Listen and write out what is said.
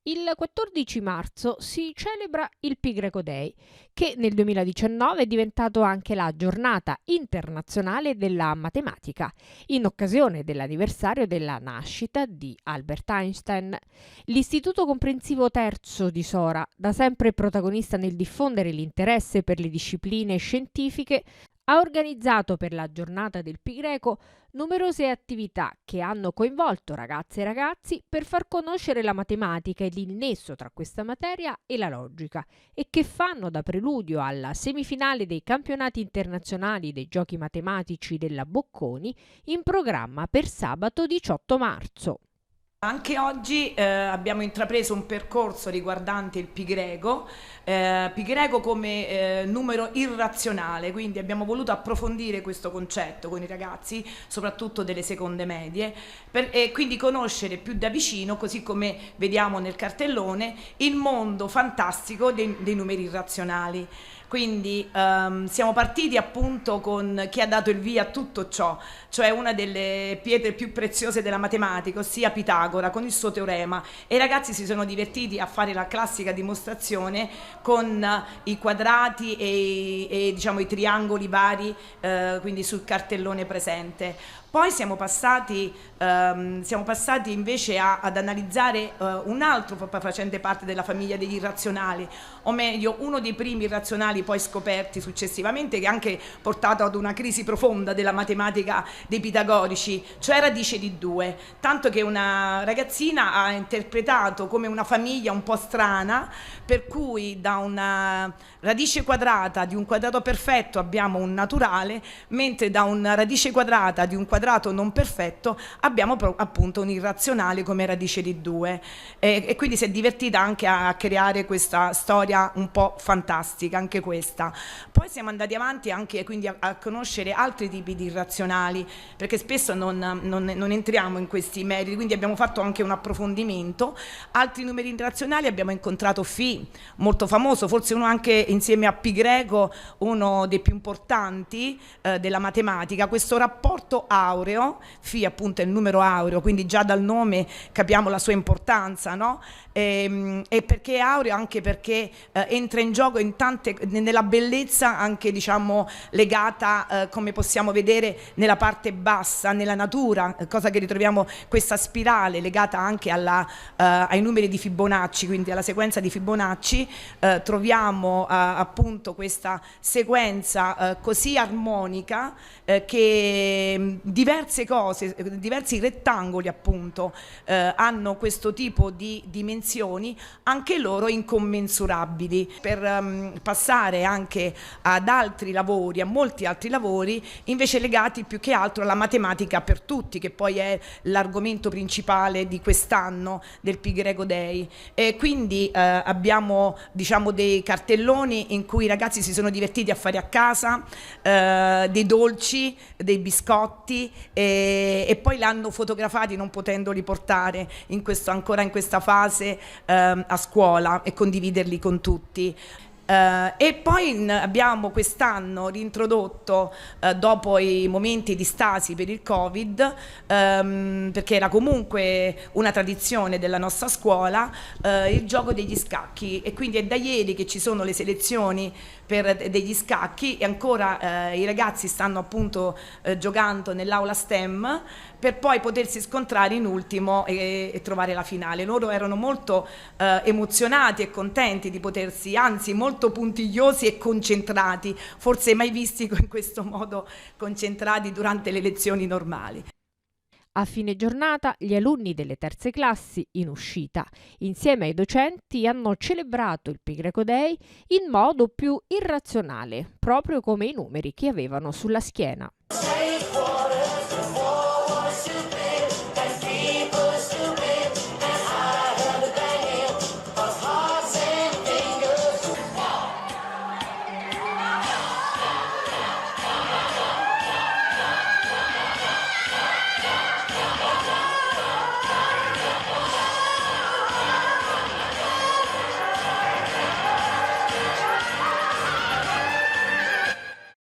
Il 14 marzo si celebra il Pi Greco Day, che nel 2019 è diventato anche la giornata internazionale della matematica, in occasione dell'anniversario della nascita di Albert Einstein. L'Istituto Comprensivo Terzo di Sora, da sempre protagonista nel diffondere l'interesse per le discipline scientifiche, ha organizzato per la giornata del Pi Greco numerose attività che hanno coinvolto ragazze e ragazzi per far conoscere la matematica e il nesso tra questa materia e la logica e che fanno da preludio alla semifinale dei campionati internazionali dei giochi matematici della Bocconi in programma per sabato 18 marzo. Anche oggi abbiamo intrapreso un percorso riguardante il Pi Greco come numero irrazionale, quindi abbiamo voluto approfondire questo concetto con i ragazzi, soprattutto delle seconde medie, e quindi conoscere più da vicino, così come vediamo nel cartellone, il mondo fantastico dei numeri irrazionali. Quindi siamo partiti appunto con chi ha dato il via a tutto ciò, cioè una delle pietre più preziose della matematica, ossia Pitagora, con il suo teorema, e i ragazzi si sono divertiti a fare la classica dimostrazione con i quadrati e diciamo i triangoli vari, quindi sul cartellone presente. Poi siamo passati invece ad analizzare un altro facente parte della famiglia degli irrazionali, o meglio uno dei primi irrazionali poi scoperti successivamente, che ha anche portato ad una crisi profonda della matematica dei pitagorici, cioè radice di 2, tanto che una ragazzina ha interpretato come una famiglia un po' strana, per cui da una radice quadrata di un quadrato perfetto abbiamo un naturale, mentre da una radice quadrata di un quadrato non perfetto abbiamo appunto un irrazionale come radice di 2, e quindi si è divertita anche a creare questa storia un po' fantastica, anche questa. Poi siamo andati avanti anche quindi a conoscere altri tipi di irrazionali, perché spesso non entriamo in questi meriti, quindi abbiamo fatto anche un approfondimento. Altri numeri irrazionali abbiamo incontrato Φ, molto famoso, forse uno anche insieme a Pi Greco, uno dei più importanti della matematica. Questo rapporto aureo, Φ appunto è il numero aureo, quindi già dal nome capiamo la sua importanza, no? E perché è aureo? Anche perché entra in gioco nella bellezza anche diciamo legata, come possiamo vedere nella parte bassa, nella natura, cosa che ritroviamo questa spirale legata anche ai numeri di Fibonacci, quindi alla sequenza di Fibonacci. Troviamo appunto questa sequenza così armonica che diverse cose, diversi rettangoli appunto hanno questo tipo di dimensioni, anche loro incommensurabili. Per passare anche ad altri lavori, a molti altri lavori invece legati più che altro alla matematica per tutti, che poi è l'argomento principale di quest'anno del Pi Greco Day. E quindi abbiamo diciamo dei cartelloni in cui i ragazzi si sono divertiti a fare a casa dei dolci, dei biscotti, e poi l'hanno fotografati non potendoli portare ancora in questa fase a scuola e condividerli con tutti. E poi abbiamo quest'anno reintrodotto, dopo i momenti di stasi per il Covid, perché era comunque una tradizione della nostra scuola, il gioco degli scacchi, e quindi è da ieri che ci sono le selezioni per degli scacchi, e ancora i ragazzi stanno appunto giocando nell'aula STEM per poi potersi scontrare in ultimo e trovare la finale. Loro erano molto emozionati e contenti di potersi, anzi molto puntigliosi e concentrati, forse mai visti in questo modo concentrati durante le lezioni normali. A fine giornata gli alunni delle terze classi in uscita, insieme ai docenti, hanno celebrato il Pi Greco Day in modo più irrazionale, proprio come i numeri che avevano sulla schiena.